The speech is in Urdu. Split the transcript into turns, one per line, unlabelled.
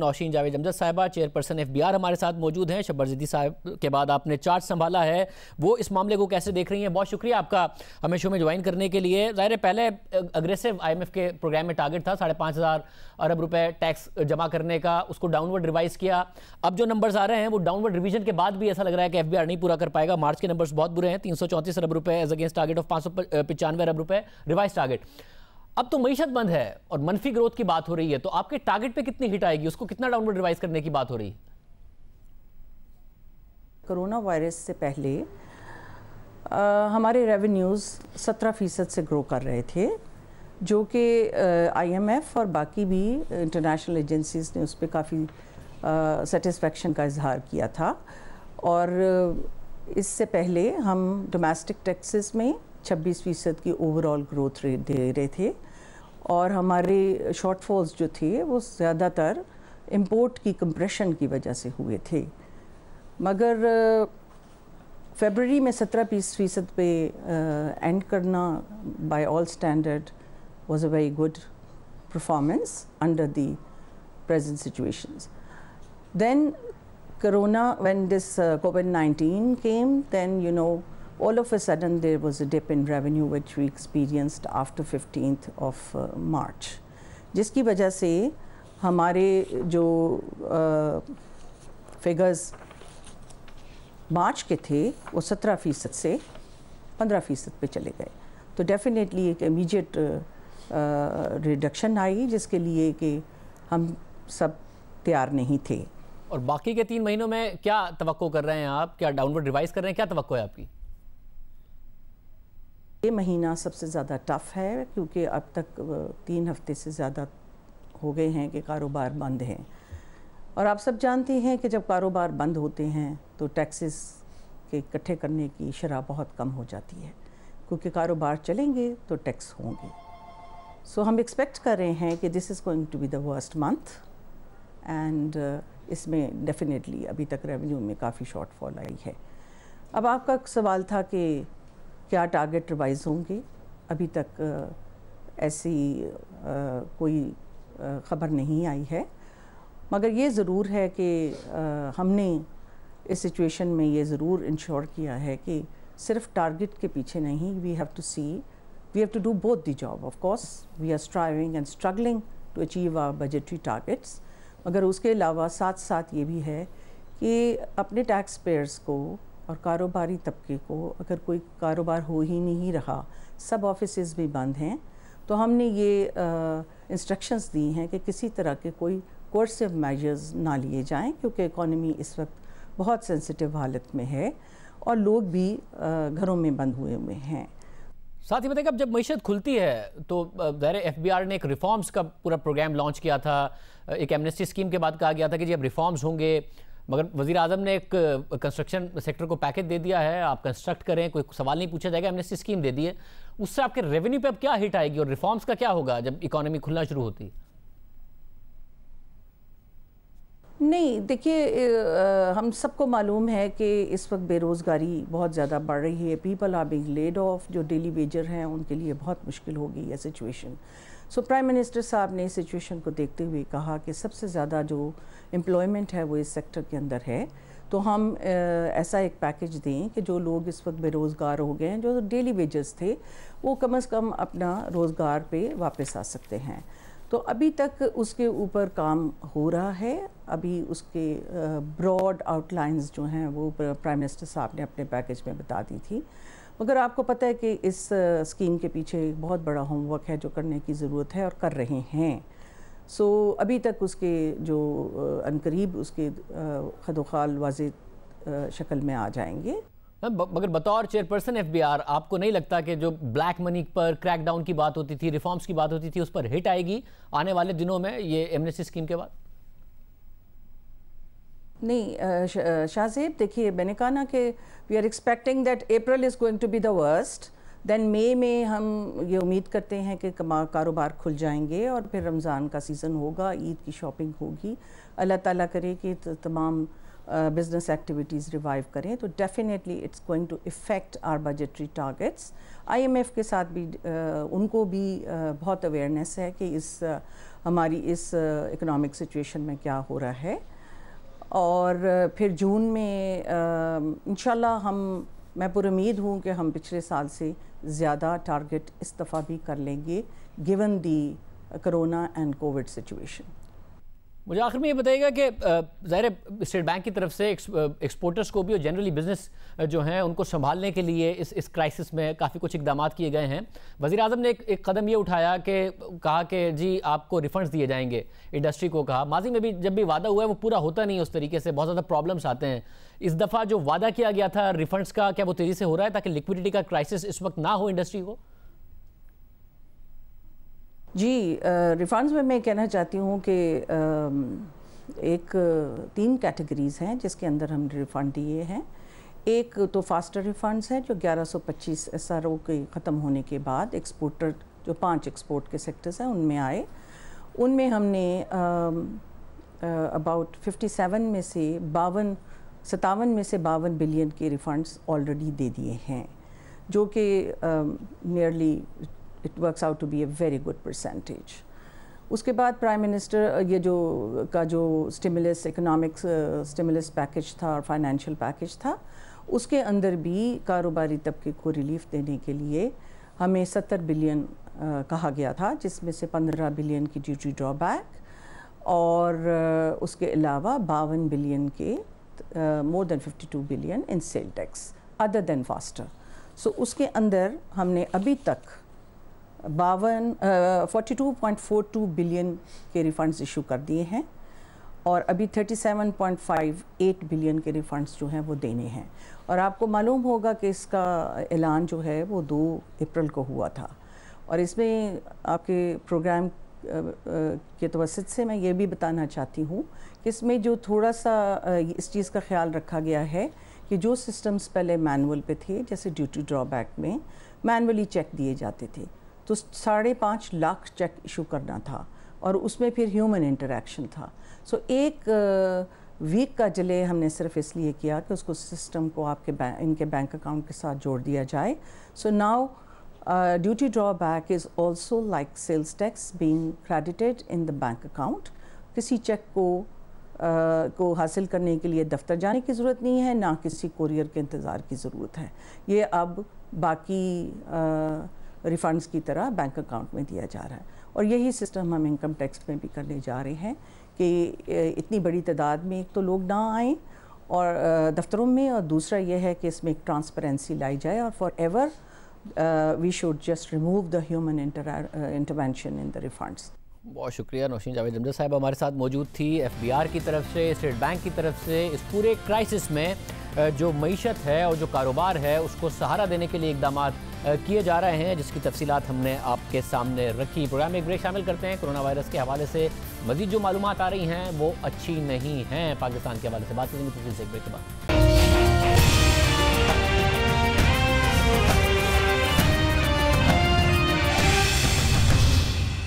نوشین جاوید امجد صاحبہ چیئرپرسن FBR ہمارے ساتھ موجود ہیں. شبر زیدی صاحب کے بعد آپ نے چارج سنبھالا ہے, وہ اس معاملے کو کیسے دیکھ رہی ہیں؟ بہت شکریہ آپ کا ہمیں شو میں جوائن کرنے کے لیے. ظاہر ہے پہلے اگریسو IMF کے پروگرام میں ٹارگٹ تھا 5,500 ارب روپے ٹیکس جمع کرنے کا, اس کو ڈاؤن ورڈ ریوائز کیا. اب جو نمبرز آ رہے ہیں وہ ڈاؤن ورڈ ریویژن کے بعد بھی ایسا لگ رہا ہے کہ FBR نہیں پورا کر پائے گا. مارچ کے نمبرز بہت برے ہیں, 334 ارب روپے ایز اگینسٹ ٹارگٹ آف 595 ارب روپے ریوائز ٹارگٹ. اب تو معیشت بند ہے اور منفی گروتھ کی بات ہو رہی ہے, تو آپ کے ٹارگٹ پہ کتنی ہٹ آئے گی, اس کو کتنا ڈاؤن ورڈ ریوائز کرنے کی بات ہو رہی ہے؟
کرونا وائرس سے پہلے ہمارے ریونیوز 17% سے گرو کر رہے تھے, جو کہ IMF اور باقی بھی انٹرنیشنل ایجنسیز نے اس پہ کافی سیٹسفیکشن کا اظہار کیا تھا. اور اس سے پہلے ہم ڈومیسٹک ٹیکسز میں 26% کی اوور آل گروتھ ریٹ دے رہے تھے, اور ہمارے شارٹ فالز جو تھے وہ زیادہ تر امپورٹ کی کمپریشن کی وجہ سے ہوئے تھے. مگر فیبرری میں 17% پہ اینڈ کرنا by all standard was a very good performance under the present situations. Then Corona, when this COVID-19 came, then all of a sudden there was a dip in revenue which we experienced after 15th of March, جس کی وجہ سے ہمارے جو فگرز مارچ کے تھے وہ 17% سے 15% پہ چلے گئے. تو ڈیفینیٹلی ایک امیجیٹ ریڈکشن آئی, جس کے لیے کہ ہم سب تیار نہیں تھے.
اور باقی کے 3 مہینوں میں کیا توقع کر رہے ہیں آپ؟ کیا ڈاؤن ورڈ ریوائز کر رہے ہیں؟ کیا توقع ہے آپ کی؟
یہ مہینہ سب سے زیادہ ٹف ہے, کیونکہ اب تک 3 ہفتے سے زیادہ ہو گئے ہیں کہ کاروبار بند ہیں. اور آپ سب جانتے ہیں کہ جب کاروبار بند ہوتے ہیں تو ٹیکسز کے اکٹھے کرنے کی شرح بہت کم ہو جاتی ہے, کیونکہ کاروبار چلیں گے تو ٹیکس ہوں گے. سو ہم ایکسپیکٹ کر رہے ہیں کہ this is going to be the worst month, and اس میں ڈیفینیٹلی ابھی تک ریونیو میں کافی شارٹ فال آئی ہے. اب آپ کا سوال تھا کہ کیا ٹارگٹ ریوائز ہوں گے. ابھی تک ایسی کوئی خبر نہیں آئی ہے, مگر یہ ضرور ہے کہ ہم نے اس سچویشن میں یہ ضرور انشور کیا ہے کہ صرف ٹارگٹ کے پیچھے نہیں, we have to do both the job. Of course we are striving and struggling to achieve our budgetary targets, مگر اس کے علاوہ ساتھ ساتھ یہ بھی ہے کہ اپنے ٹیکس پیئرز کو اور کاروباری طبقے کو, اگر کوئی کاروبار ہو ہی نہیں رہا, سب آفیسز بھی بند ہیں, تو ہم نے یہ انسٹرکشنز دی ہیں کہ کسی طرح کے کوئی کورسیو میجرز نہ لیے جائیں, کیونکہ اکانومی اس وقت بہت سینسٹیو حالت میں ہے اور لوگ بھی گھروں میں بند ہوئے ہیں.
ساتھ ہی بتائیں کہ اب جب معیشت کھلتی ہے تو ظاہر FBR نے ایک ریفارمز کا پورا پروگرام لانچ کیا تھا. ایک ایمنسٹی اسکیم کے بعد کہا گیا تھا کہ جی اب ریفارمز ہوں گے, مگر وزیر اعظم نے ایک کنسٹرکشن سیکٹر کو پیکج دے دیا ہے, آپ کنسٹرکٹ کریں, کوئی سوال نہیں پوچھا جائے گا, ایمنسٹی اسکیم دے دی ہے. اس سے آپ کے ریونیو پہ اب کیا ہٹ آئے گی, اور ریفارمز کا کیا ہوگا جب اکانومی کھلنا شروع ہوتی؟
نہیں, دیکھیے ہم سب کو معلوم ہے کہ اس وقت بے روزگاری بہت زیادہ بڑھ رہی ہے. People are being laid off, جو ڈیلی ویجر ہیں ان کے لیے بہت مشکل ہوگی یہ سچویشن. سو پرائم منسٹر صاحب نے اس سچویشن کو دیکھتے ہوئے کہا کہ سب سے زیادہ جو امپلائمنٹ ہے وہ اس سیکٹر کے اندر ہے, تو ہم ایسا ایک پیکج دیں کہ جو لوگ اس وقت بے روزگار ہو گئے ہیں, جو ڈیلی ویجرز تھے, وہ کم از کم اپنا روزگار پہ واپس آ سکتے ہیں. تو ابھی تک اس کے اوپر کام ہو رہا ہے. ابھی اس کے براڈ آؤٹ لائنز جو ہیں وہ پرائم منسٹر صاحب نے اپنے پیکج میں بتا دی تھی, مگر آپ کو پتہ ہے کہ اس اسکیم کے پیچھے ایک بہت بڑا ہوم ورک ہے جو کرنے کی ضرورت ہے اور کر رہے ہیں. سو ابھی تک اس کے جو عنقریب اس کے خد و خال واضح شکل میں آ جائیں گے.
مگر بطور چیئرپرسن FBR آپ کو نہیں لگتا کہ جو بلیک منی پر کریک ڈاؤن کی بات ہوتی تھی, ریفارمز کی بات ہوتی تھی, اس پر ہٹ آئے گی آنے والے دنوں میں یہ ایمنسٹی اسکیم کے بعد؟
نہیں شاہ زیب, دیکھیے میں نے کہا نا کہ we are expecting that April is going to be the worst. Then مئی میں ہم یہ امید کرتے ہیں کہ کاروبار کھل جائیں گے اور پھر رمضان کا سیزن ہوگا، عید کی شاپنگ ہوگی، اللہ تعالیٰ کرے کہ تمام بزنس ایکٹیویٹیز ریوائیو کریں تو definitely it's going to affect our budgetary targets. I M F کے ساتھ بھی ان کو بھی بہت اویئرنیس ہے کہ ہماری اس اکنامک سچویشن میں کیا ہو رہا ہے، اور پھر جون میں انشاءاللہ میں پر امید ہوں کہ ہم پچھلے سال سے زیادہ ٹارگٹ اس دفعہ بھی کر لیں گے given the corona and Covid situation.
مجھے آخر میں یہ بتائیے گا کہ ظاہر اسٹیٹ بینک کی طرف سے ایکسپورٹرز کو بھی اور جنرلی بزنس جو ہیں ان کو سنبھالنے کے لیے اس کرائسس میں کافی کچھ اقدامات کیے گئے ہیں۔ وزیر اعظم نے ایک قدم یہ اٹھایا کہ کہا کہ جی آپ کو ریفنڈز دیے جائیں گے، انڈسٹری کو کہا۔ ماضی میں بھی جب بھی وعدہ ہوا ہے وہ پورا ہوتا نہیں اس طریقے سے، بہت زیادہ پرابلمس آتے ہیں۔ اس دفعہ جو وعدہ کیا گیا تھا ریفنڈز کا، کیا وہ تیزی سے ہو رہا ہے تاکہ لیکویڈٹی کا کرائسس اس وقت نہ ہو انڈسٹری کو؟
جی، ریفنڈز میں کہنا چاہتی ہوں کہ ایک 3 کیٹیگریز ہیں جس کے اندر ہم ریفنڈ دیے ہیں۔ ایک تو فاسٹر ریفنڈز ہیں جو 1125 ایس آر او کے ختم ہونے کے بعد ایکسپورٹر جو 5 ایکسپورٹ کے سیکٹرز ہیں ان میں آئے، ان میں ہم نے اباؤٹ 57 میں سے 52 بلین کے ریفنڈز آلریڈی دے دیے ہیں، جو کہ nearly it works out to be a very good percentage. اس کے بعد پرائم منسٹر یہ جو اسٹیمولس اکنامک اسٹیمولس پیکج تھا اور فائنینشیل پیکج تھا، اس کے اندر بھی کاروباری طبقے کو ریلیف دینے کے لیے ہمیں 70 بلین کہا گیا تھا، جس میں سے 15 بلین کی ڈیوٹی ڈرا بیک اور اس کے علاوہ 52 بلین کے مور دین 52 بلین ان سیل ٹیکس ادر دین فاسٹر۔ سو اس کے اندر ہم نے ابھی تک 42.42 بلین کے ریفنڈز ایشو کر دیے ہیں اور ابھی 37.58 بلین کے ریفنڈز جو ہیں وہ دینے ہیں۔ اور آپ کو معلوم ہوگا کہ اس کا اعلان جو ہے وہ 2 اپریل کو ہوا تھا، اور اس میں آپ کے پروگرام کے توسط سے میں یہ بھی بتانا چاہتی ہوں کہ اس میں جو تھوڑا سا اس چیز کا خیال رکھا گیا ہے کہ جو سسٹمز پہلے مینول پہ تھے، جیسے ڈیوٹی ڈرا بیک میں مینولی چیک دیے جاتے تھے، تو 5.5 لاکھ چیک ایشو کرنا تھا اور اس میں پھر ہیومن انٹریکشن تھا۔ سو ایک ویک کا ڈیلے ہم نے صرف اس لیے کیا کہ اس کو سسٹم کو آپ کے ان کے بینک اکاؤنٹ کے ساتھ جوڑ دیا جائے۔ So now duty drawback is also like sales tax being credited in the bank account. کسی چیک کو حاصل کرنے کے لیے دفتر جانے کی ضرورت نہیں ہے، نہ کسی کوریئر کے انتظار کی ضرورت ہے۔ یہ اب باقی ریفنڈز کی طرح بینک اکاؤنٹ میں دیا جا رہا ہے، اور یہی سسٹم ہم انکم ٹیکس میں بھی کرنے جا رہے ہیں کہ اتنی بڑی تعداد میں ایک تو لوگ نہ آئیں اور دفتروں میں، اور دوسرا یہ ہے کہ اس میں ایک ٹرانسپیرنسی لائی جائے، اور forever we should just remove the human intervention in the refunds.
بہت شکریہ نوشین جاوید زمزہ صاحب ہمارے ساتھ موجود تھی۔ ایف بی آر کی طرف سے، اسٹیٹ بینک کی طرف سے اس پورے کرائسس میں جو معیشت ہے اور جو کاروبار ہے اس کو سہارا دینے کے لیے اقدامات کیے جا رہے ہیں، جس کی تفصیلات ہم نے آپ کے سامنے رکھی۔ پروگرام میں ایک بریک شامل کرتے ہیں۔ کرونا وائرس کے حوالے سے مزید جو معلومات آ رہی ہیں وہ اچھی نہیں ہیں، پاکستان کے حوالے سے بات کریں گے ایک بریک کے بعد۔